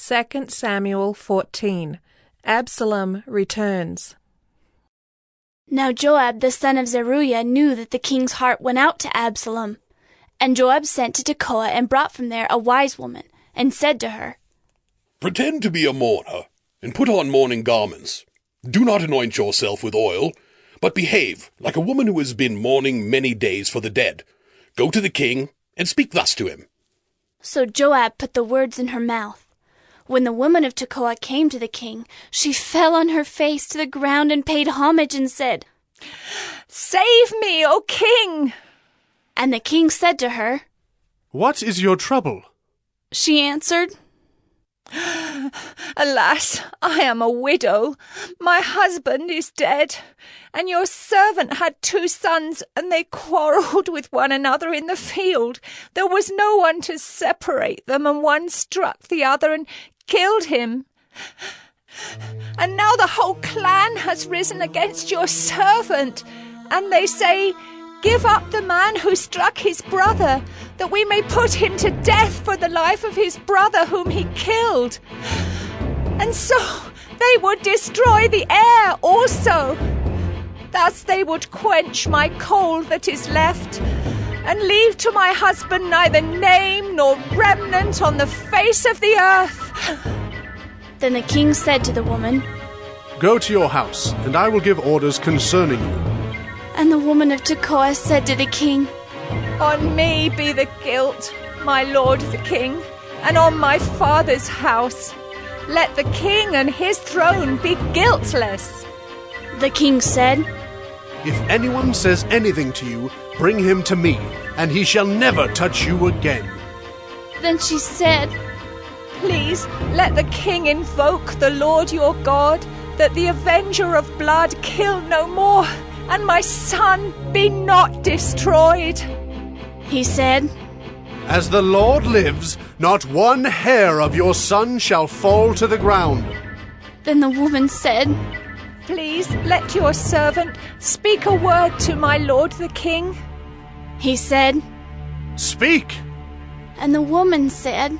2 Samuel 14. Absalom returns. Now Joab the son of Zeruiah knew that the king's heart went out to Absalom. And Joab sent to Tekoa and brought from there a wise woman, and said to her, Pretend to be a mourner, and put on mourning garments. Do not anoint yourself with oil, but behave like a woman who has been mourning many days for the dead. Go to the king, and speak thus to him. So Joab put the words in her mouth. When the woman of Tekoa came to the king, she fell on her face to the ground and paid homage and said, Save me, O king! And the king said to her, What is your trouble? She answered, Alas, I am a widow. My husband is dead, and your servant had 2 sons, and they quarrelled with one another in the field. There was no one to separate them, and one struck the other and killed him. And now the whole clan has risen against your servant, and they say, Give up the man who struck his brother, that we may put him to death for the life of his brother whom he killed. And so they would destroy the heir also. Thus they would quench my coal that is left, and leave to my husband neither name nor remnant on the face of the earth. Then the king said to the woman, Go to your house, and I will give orders concerning you. And the woman of Tekoa said to the king, On me be the guilt, my lord the king, and on my father's house. Let the king and his throne be guiltless. The king said, If anyone says anything to you, bring him to me, and he shall never touch you again. Then she said, Please let the king invoke the Lord your God, that the avenger of blood kill no more, and my son be not destroyed. He said, As the Lord lives, not one hair of your son shall fall to the ground. Then the woman said, Please let your servant speak a word to my lord the king. He said, Speak. And the woman said,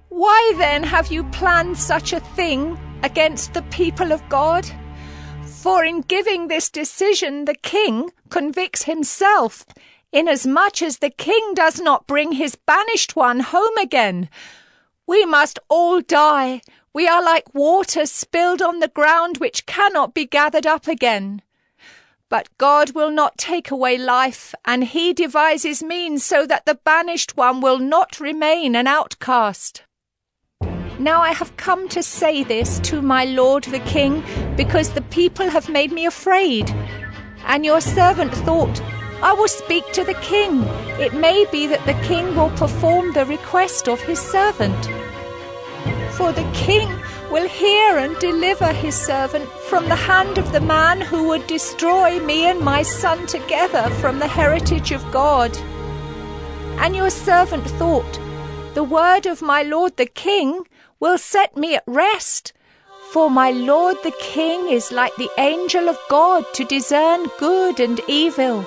Why then have you planned such a thing against the people of God? For in giving this decision the king convicts himself, inasmuch as the king does not bring his banished one home again. We must all die. We are like water spilled on the ground which cannot be gathered up again. But God will not take away life, and he devises means so that the banished one will not remain an outcast. Now I have come to say this to my lord the king, because the people have made me afraid. And your servant thought, I will speak to the king. It may be that the king will perform the request of his servant. For the king will hear and deliver his servant from the hand of the man who would destroy me and my son together from the heritage of God. And your servant thought, the word of my lord the king will set me at rest, for my lord the king is like the angel of God to discern good and evil.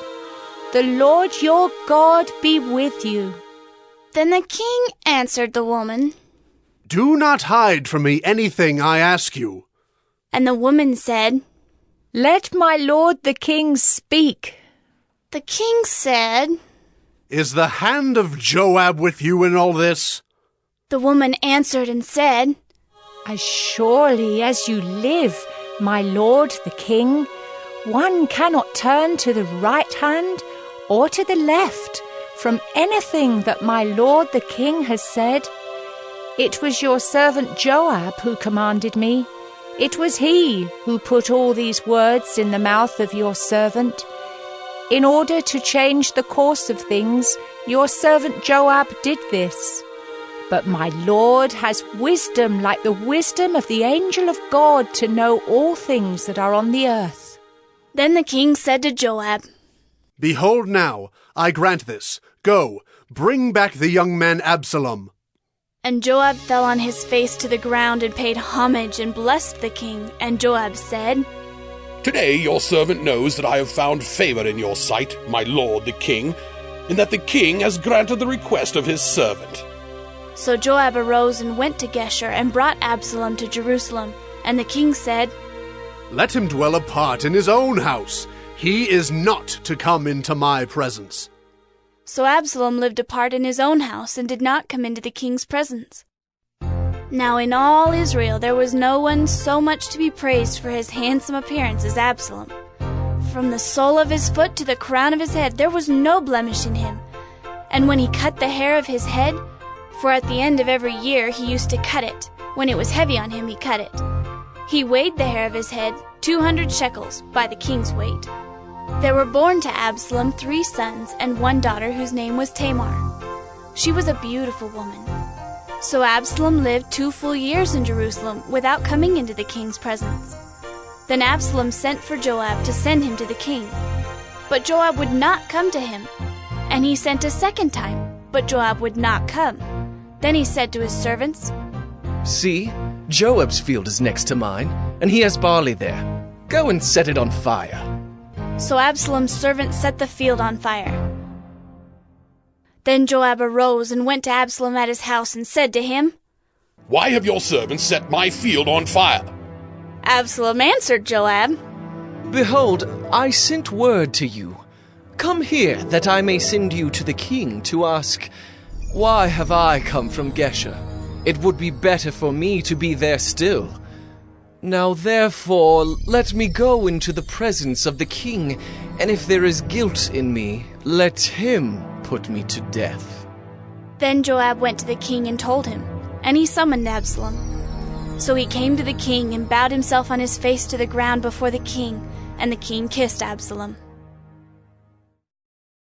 The Lord your God be with you. Then the king answered the woman, Do not hide from me anything I ask you. And the woman said, Let my lord the king speak. The king said, Is the hand of Joab with you in all this? The woman answered and said, As surely as you live, my lord the king, one cannot turn to the right hand or to the left from anything that my lord the king has said. It was your servant Joab who commanded me. It was he who put all these words in the mouth of your servant. In order to change the course of things, your servant Joab did this. But my Lord has wisdom like the wisdom of the angel of God to know all things that are on the earth. Then the king said to Joab, Behold now, I grant this. Go, bring back the young man Absalom. And Joab fell on his face to the ground and paid homage and blessed the king. And Joab said, Today your servant knows that I have found favor in your sight, my lord the king, and that the king has granted the request of his servant. So Joab arose and went to Geshur and brought Absalom to Jerusalem. And the king said, Let him dwell apart in his own house. He is not to come into my presence. So Absalom lived apart in his own house and did not come into the king's presence. Now in all Israel there was no one so much to be praised for his handsome appearance as Absalom. From the sole of his foot to the crown of his head there was no blemish in him. And when he cut the hair of his head, for at the end of every year he used to cut it, when it was heavy on him he cut it, he weighed the hair of his head 200 shekels by the king's weight. There were born to Absalom 3 sons and 1 daughter whose name was Tamar. She was a beautiful woman. So Absalom lived 2 full years in Jerusalem without coming into the king's presence. Then Absalom sent for Joab to send him to the king. But Joab would not come to him. And he sent a second time, but Joab would not come. Then he said to his servants, See, Joab's field is next to mine, and he has barley there. Go and set it on fire. So Absalom's servants set the field on fire. Then Joab arose and went to Absalom at his house and said to him, Why have your servants set my field on fire? Absalom answered Joab, Behold, I sent word to you. Come here, that I may send you to the king to ask, Why have I come from Geshur? It would be better for me to be there still. Now therefore let me go into the presence of the king, and if there is guilt in me, let him put me to death. Then Joab went to the king and told him, and he summoned Absalom. So he came to the king and bowed himself on his face to the ground before the king, and the king kissed Absalom.